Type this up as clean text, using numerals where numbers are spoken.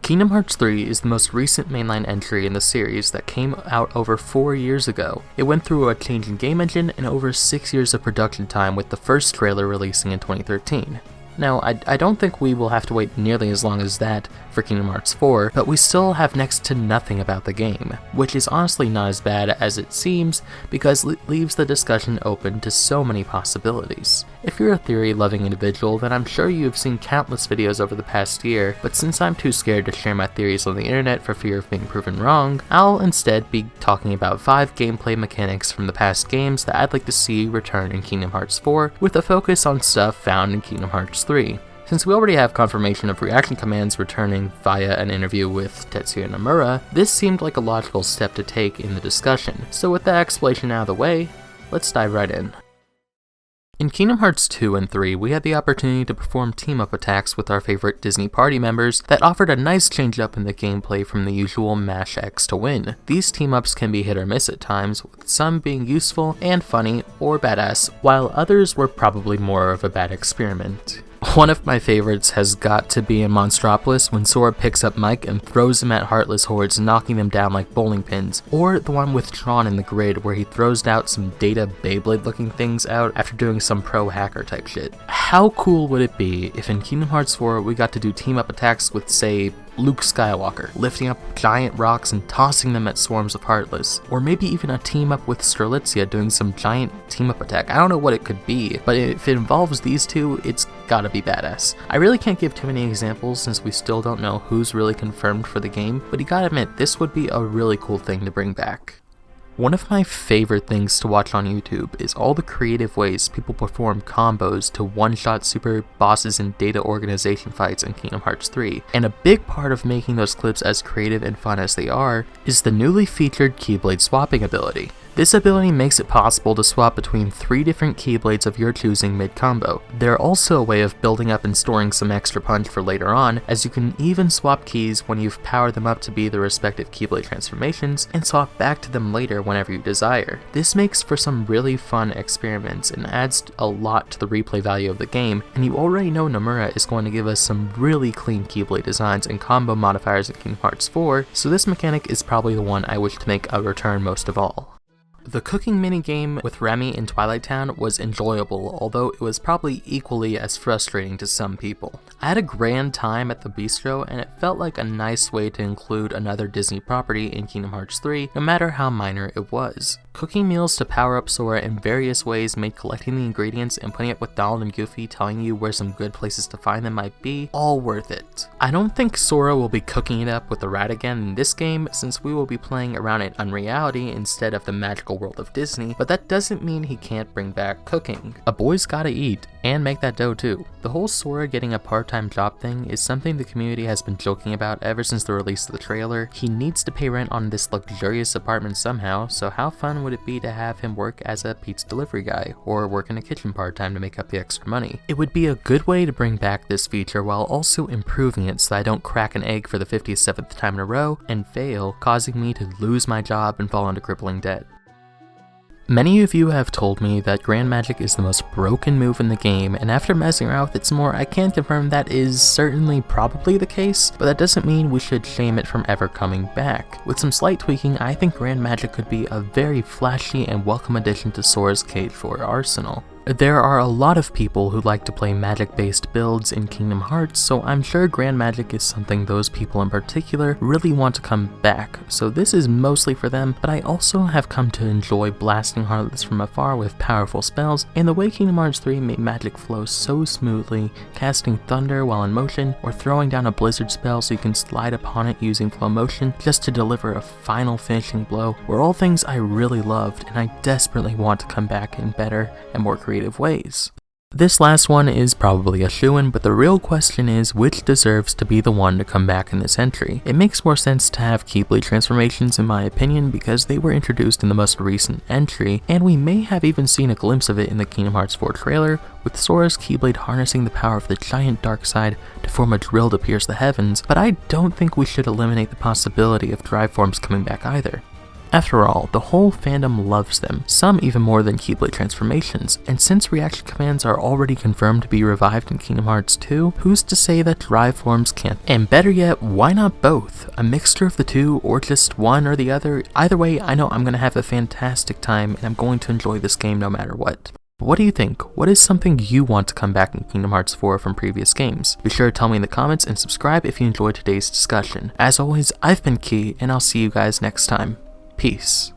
Kingdom Hearts 3 is the most recent mainline entry in the series that came out over 4 years ago. It went through a change in game engine and over 6 years of production time, with the first trailer releasing in 2013. Now, I don't think we will have to wait nearly as long as that for Kingdom Hearts 4, but we still have next to nothing about the game, which is honestly not as bad as it seems because it leaves the discussion open to so many possibilities. If you're a theory-loving individual, then I'm sure you've seen countless videos over the past year, but since I'm too scared to share my theories on the internet for fear of being proven wrong, I'll instead be talking about 5 gameplay mechanics from the past games that I'd like to see return in Kingdom Hearts 4, with a focus on stuff found in Kingdom Hearts 3. Since we already have confirmation of reaction commands returning via an interview with Tetsuya Nomura, this seemed like a logical step to take in the discussion. So with that explanation out of the way, let's dive right in. In Kingdom Hearts 2 and 3, we had the opportunity to perform team-up attacks with our favorite Disney party members that offered a nice change-up in the gameplay from the usual mash X to win. These team-ups can be hit or miss at times, with some being useful and funny or badass, while others were probably more of a bad experiment. One of my favorites has got to be in Monstropolis when Sora picks up Mike and throws them at Heartless hordes, knocking them down like bowling pins, or the one with Tron in the grid where he throws out some Data Beyblade looking things out after doing some pro hacker type shit. How cool would it be if in Kingdom Hearts 4 we got to do team up attacks with, say, Luke Skywalker, lifting up giant rocks and tossing them at swarms of Heartless, or maybe even a team up with Strelitzia doing some giant team up attack. I don't know what it could be, but if it involves these two, it's gotta be badass. I really can't give too many examples since we still don't know who's really confirmed for the game, but you gotta admit, this would be a really cool thing to bring back. One of my favorite things to watch on YouTube is all the creative ways people perform combos to one-shot super bosses in data organization fights in Kingdom Hearts 3, and a big part of making those clips as creative and fun as they are is the newly featured Keyblade Swapping ability. This ability makes it possible to swap between 3 different Keyblades of your choosing mid-combo. They're also a way of building up and storing some extra punch for later on, as you can even swap keys when you've powered them up to be the respective Keyblade transformations, and swap back to them later whenever you desire. This makes for some really fun experiments and adds a lot to the replay value of the game, and you already know Nomura is going to give us some really clean Keyblade designs and combo modifiers in Kingdom Hearts 4, so this mechanic is probably the one I wish to make a return most of all. The cooking minigame with Remy in Twilight Town was enjoyable, although it was probably equally as frustrating to some people. I had a grand time at the bistro, and it felt like a nice way to include another Disney property in Kingdom Hearts 3, no matter how minor it was. Cooking meals to power up Sora in various ways made collecting the ingredients and putting up with Donald and Goofy telling you where some good places to find them might be all worth it. I don't think Sora will be cooking it up with the rat again in this game, since we will be playing around an unreality instead of the magical world of Disney, but that doesn't mean he can't bring back cooking. A boy's gotta eat, and make that dough too. The whole Sora getting a part-time job thing is something the community has been joking about ever since the release of the trailer. He needs to pay rent on this luxurious apartment somehow, so how fun would it be to have him work as a pizza delivery guy, or work in a kitchen part-time to make up the extra money? It would be a good way to bring back this feature while also improving it so I don't crack an egg for the 57th time in a row and fail, causing me to lose my job and fall into crippling debt. Many of you have told me that Grand Magic is the most broken move in the game, and after messing around with it some more, I can confirm that is certainly probably the case, but that doesn't mean we should shame it from ever coming back. With some slight tweaking, I think Grand Magic could be a very flashy and welcome addition to Sora's KHIV arsenal. There are a lot of people who like to play magic-based builds in Kingdom Hearts, so I'm sure Grand Magic is something those people in particular really want to come back, so this is mostly for them, but I also have come to enjoy blasting Heartless from afar with powerful spells, and the way Kingdom Hearts 3 made magic flow so smoothly, casting thunder while in motion, or throwing down a blizzard spell so you can slide upon it using flow motion just to deliver a final finishing blow, were all things I really loved, and I desperately want to come back in better and more creative ways. This last one is probably a shoo-in, but the real question is which deserves to be the one to come back in this entry. It makes more sense to have Keyblade transformations in my opinion because they were introduced in the most recent entry, and we may have even seen a glimpse of it in the Kingdom Hearts 4 trailer, with Sora's Keyblade harnessing the power of the giant dark side to form a drill to pierce the heavens, but I don't think we should eliminate the possibility of drive forms coming back either. After all, the whole fandom loves them, some even more than Keyblade transformations, and since reaction commands are already confirmed to be revived in Kingdom Hearts 2, who's to say that derived forms can't? And better yet, why not both? A mixture of the two, or just one or the other? Either way, I know I'm gonna have a fantastic time, and I'm going to enjoy this game no matter what. What do you think? What is something you want to come back in Kingdom Hearts 4 from previous games? Be sure to tell me in the comments and subscribe if you enjoyed today's discussion. As always, I've been Key, and I'll see you guys next time. Peace.